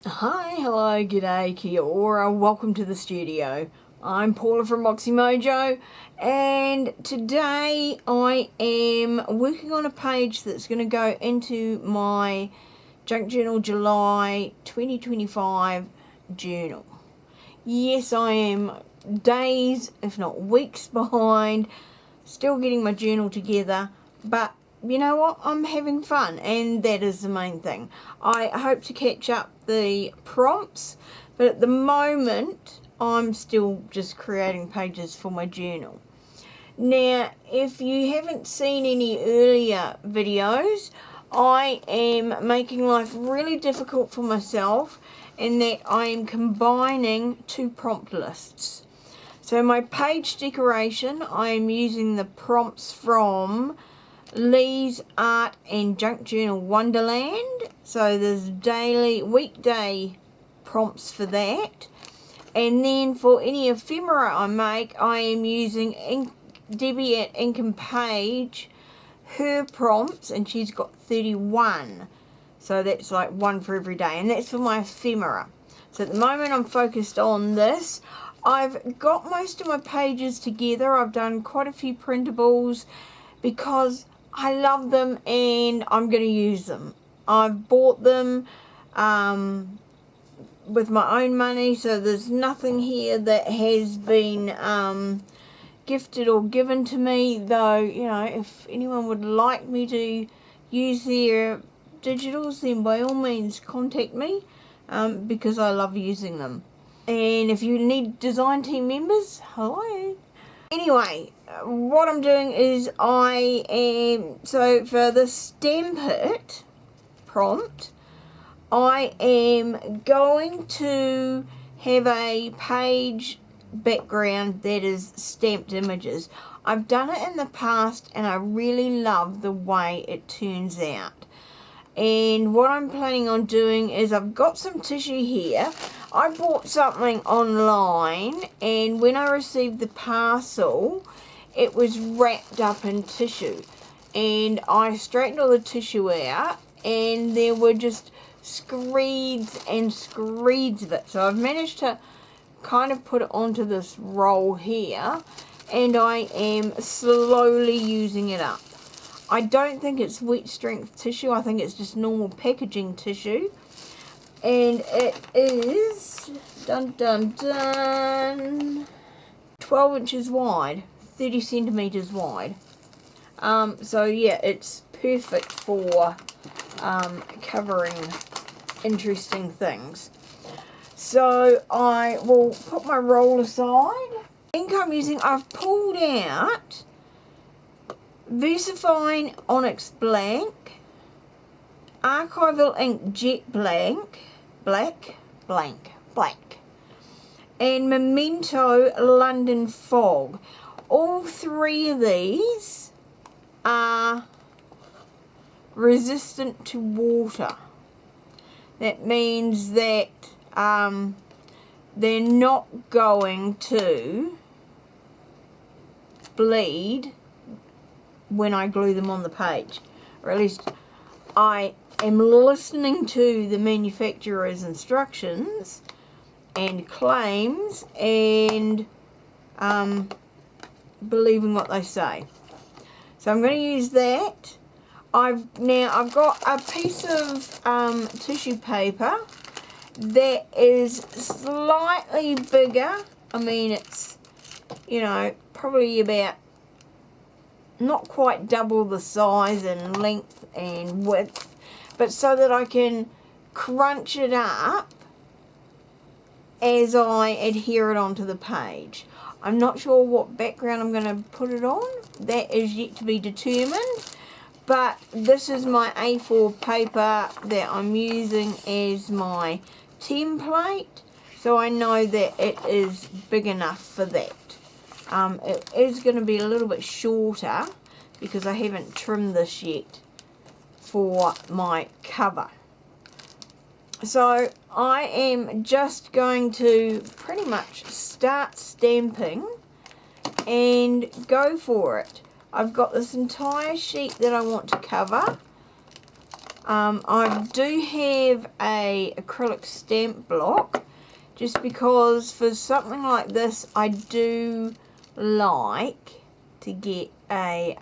Hi, hello, g'day, kia ora, welcome to the studio. I'm Paula from MoxyMojo, and today I am working on a page that's going to go into my Junk Journal July 2025 journal. Yes, I am days, if not weeks behind, still getting my journal together, but you know what, I'm having fun, and that is the main thing. I hope to catch up the prompts, but at the moment I'm still just creating pages for my journal. Now, if you haven't seen any earlier videos, I am making life really difficult for myself in that I am combining two prompt lists. So my page decoration, I am using the prompts from Lee's Art and Junk Journal Wonderland. So there's weekday prompts for that. And then for any ephemera I make, I am using Debbie at Ink and Page, her prompts, and she's got 31. So that's like one for every day, and that's for my ephemera. So at the moment I'm focused on this. I've got most of my pages together. I've done quite a few printables because I love them and I'm going to use them. I've bought them with my own money, so there's nothing here that has been gifted or given to me, though, you know, if anyone would like me to use their digitals, then by all means contact me, because I love using them. And if you need design team members, hello. Anyway, what I'm doing is so for the Stamp It prompt, I am going to have a page background that is stamped images. I've done it in the past and I really love the way it turns out. And what I'm planning on doing is I've got some tissue here. I bought something online, and when I received the parcel, it was wrapped up in tissue. And I straightened all the tissue out, and there were just screeds and screeds of it. So I've managed to kind of put it onto this roll here, and I am slowly using it up. I don't think it's wet strength tissue. I think it's just normal packaging tissue. And it is, dun dun dun, 12 inches wide, 30 centimeters wide. So yeah, it's perfect for covering interesting things. So I will put my roll aside. Ink I'm using, I've pulled out VersaFine Onyx Blank, Archival Ink Jet Black, and Memento London Fog. All three of these are resistant to water. That means that they're not going to bleed when I glue them on the page, or at least I am listening to the manufacturer's instructions and claims and believing what they say. So I'm going to use that. I've got a piece of tissue paper that is slightly bigger. I mean, it's, you know, probably about not quite double the size and length and width, but so that I can crunch it up as I adhere it onto the page. I'm not sure what background I'm going to put it on. That is yet to be determined, but this is my A4 paper that I'm using as my template, so I know that it is big enough for that. It is going to be a little bit shorter because I haven't trimmed this yet for my cover. So I am just going to pretty much start stamping and go for it. I've got this entire sheet that I want to cover, I do have a acrylic stamp block, just because for something like this I do like to get a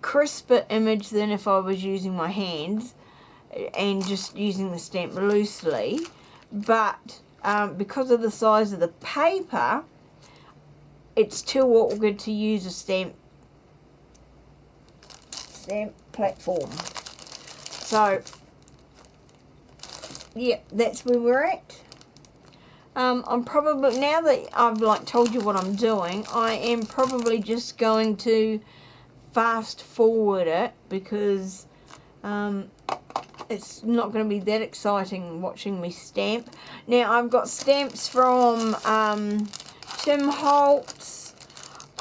crisper image than if I was using my hands and just using the stamp loosely. But because of the size of the paper, it's too awkward to use a stamp platform. So yeah, that's where we're at. I'm probably, now that I've like told you what I'm doing, I am probably just going to fast forward it, because it's not going to be that exciting watching me stamp. Now I've got stamps from Tim Holtz.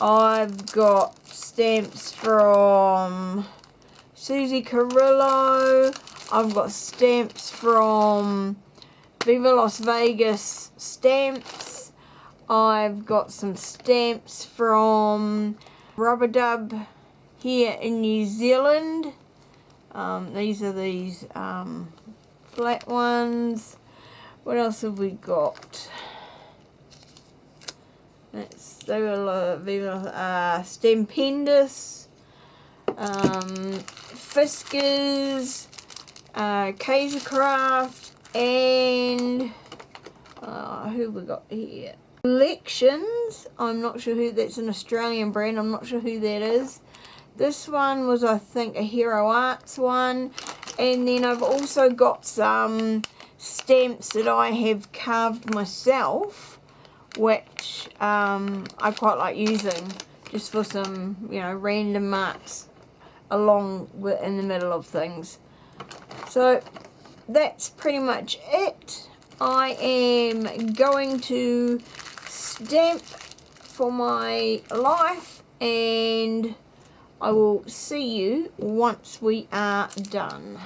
I've got stamps from Susie Carrillo. I've got stamps from Viva Las Vegas Stamps. I've got some stamps from Rubber Dub here in New Zealand. These are these flat ones. What else have we got? That's Viva Stampendous, Fiskars, Kaisercraft, and who have we got here? Collections. I'm not sure who, that's an Australian brand. I'm not sure who that is. This one was, I think, a Hero Arts one. And then I've also got some stamps that I have carved myself, which I quite like using just for some, you know, random marks along in the middle of things. So that's pretty much it. I am going to stamp for my life, and I will see you once we are done.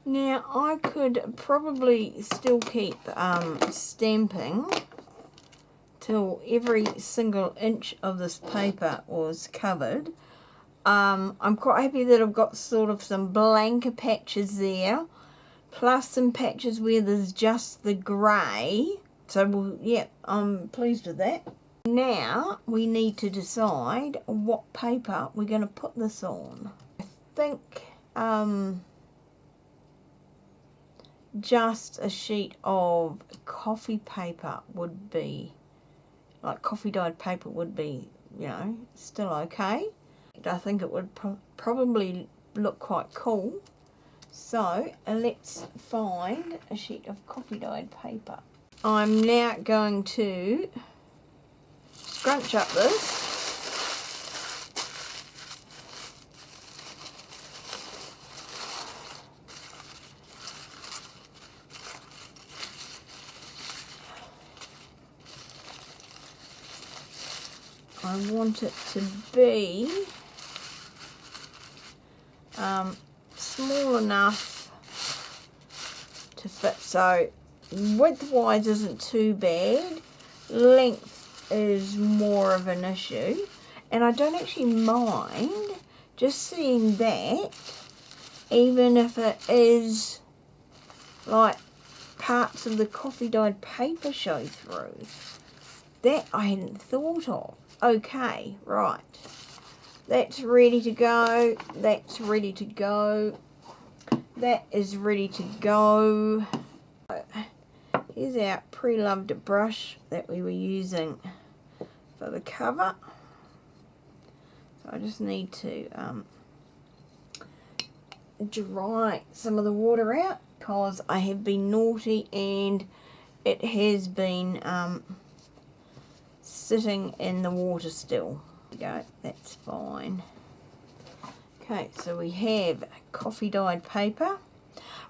Now I could probably still keep stamping till every single inch of this paper was covered. I'm quite happy that I've got sort of some blanker patches there, plus some patches where there's just the grey. So, yeah, I'm pleased with that. Now we need to decide what paper we're going to put this on. I think just a sheet of coffee paper would be, like coffee dyed paper would be, you know, still okay. I think it would probably look quite cool. So let's find a sheet of coffee dyed paper. I'm now going to scrunch up this. I want it to be small enough to fit, so width-wise isn't too bad. Length is more of an issue, and I don't actually mind just seeing that, even if it is like parts of the coffee dyed paper show through. That I hadn't thought of. Okay, right. That's ready to go. That's ready to go. That is ready to go. Here's our pre-loved brush that we were using for the cover. So I just need to dry some of the water out, because I have been naughty and it has been sitting in the water still. There we go, that's fine. Okay, so we have coffee dyed paper.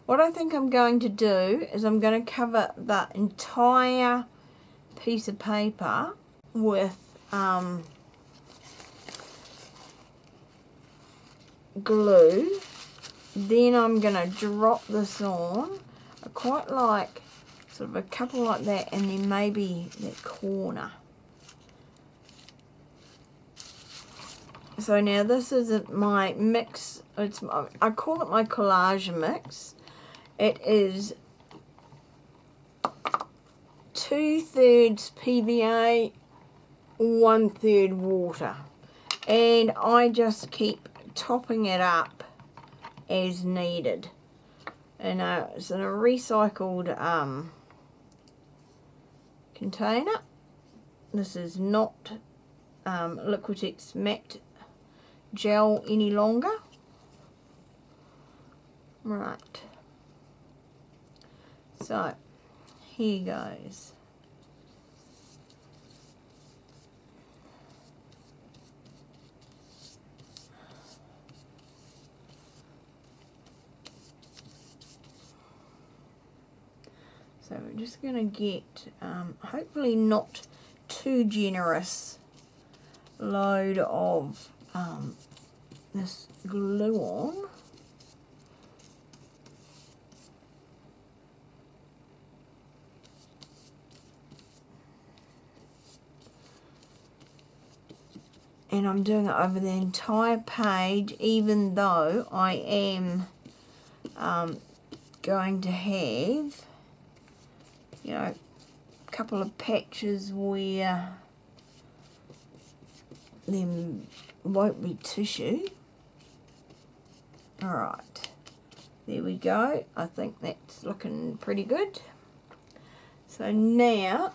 What I think I'm going to do is I'm going to cover the entire piece of paper with glue. Then I'm going to drop this on. I quite like sort of a couple like that, and then maybe that corner. So now this isn't my mix, I call it my collage mix. It is 2/3 PVA, 1/3 water. And I just keep topping it up as needed. And it's in a recycled container. This is not Liquitex matte gel any longer. Right, so here goes. So we're just going to get hopefully not too generous load of this glue on. And I'm doing it over the entire page, even though I am going to have, you know, a couple of patches where there won't be tissue. Alright, there we go. I think that's looking pretty good. So now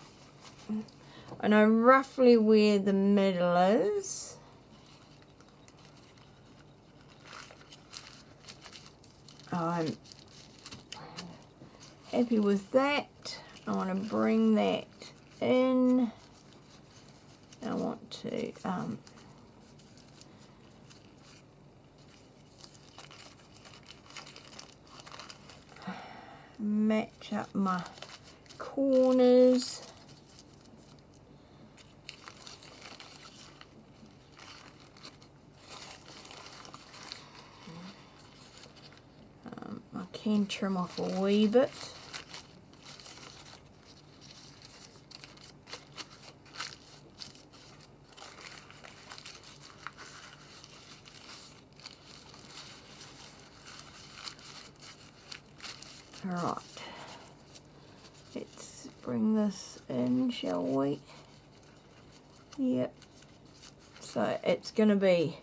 I know roughly where the middle is. I'm happy with that. I want to bring that in. I want to match up my corners. can trim off a wee bit. Alright, let's bring this in, shall we? Yep. So it's going to be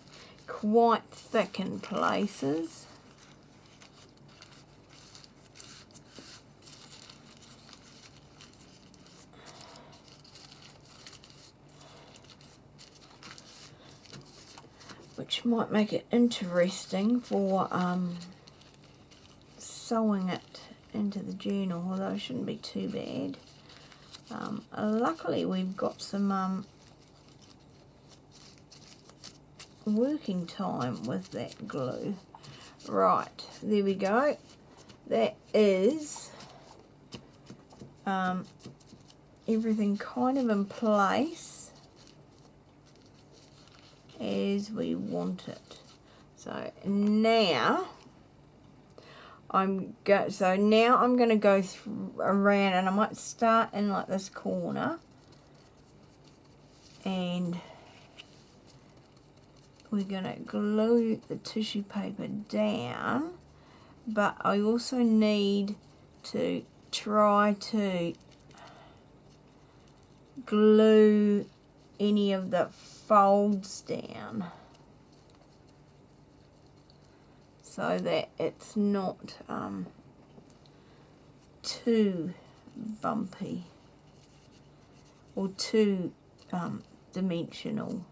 quite thick in places. Which might make it interesting for sewing it into the journal, although it shouldn't be too bad. Luckily we've got some working time with that glue. Right, there we go. That is everything kind of in place as we want it. So now I'm going to go around, and I might start in like this corner, and we're going to glue the tissue paper down, but I also need to try to glue any of the folds down so that it's not too bumpy or too dimensional.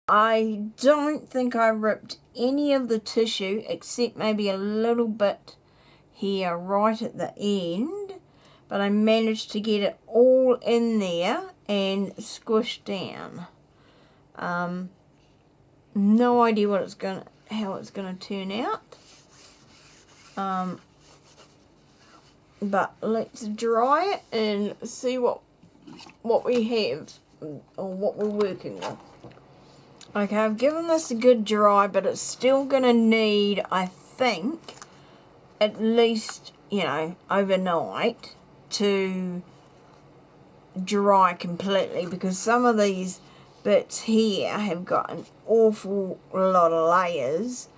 I don't think I ripped any of the tissue except maybe a little bit here right at the end, but I managed to get it all in there and squished down. No idea how it's gonna turn out. But let's dry it and see what we have or what we're working with. Okay, I've given this a good dry, but it's still going to need, I think, at least, overnight to dry completely, because some of these bits here have got an awful lot of layers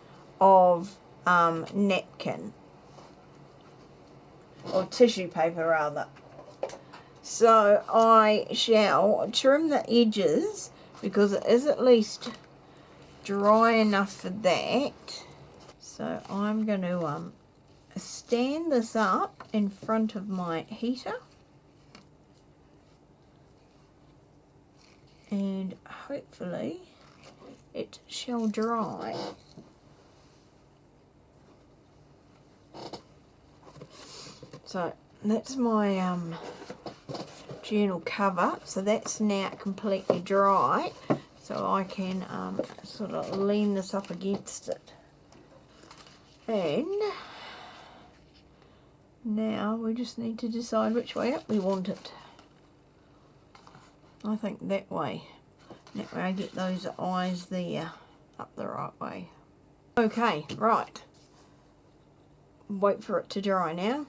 of napkin, or tissue paper rather. So I shall trim the edges, because it is at least dry enough for that. So I'm going to stand this up in front of my heater, and hopefully it shall dry. So that's my journal cover, so that's now completely dry, so I can sort of lean this up against it. And now we just need to decide which way up we want it. I think that way I get those eyes there up the right way. Okay, right, wait for it to dry now.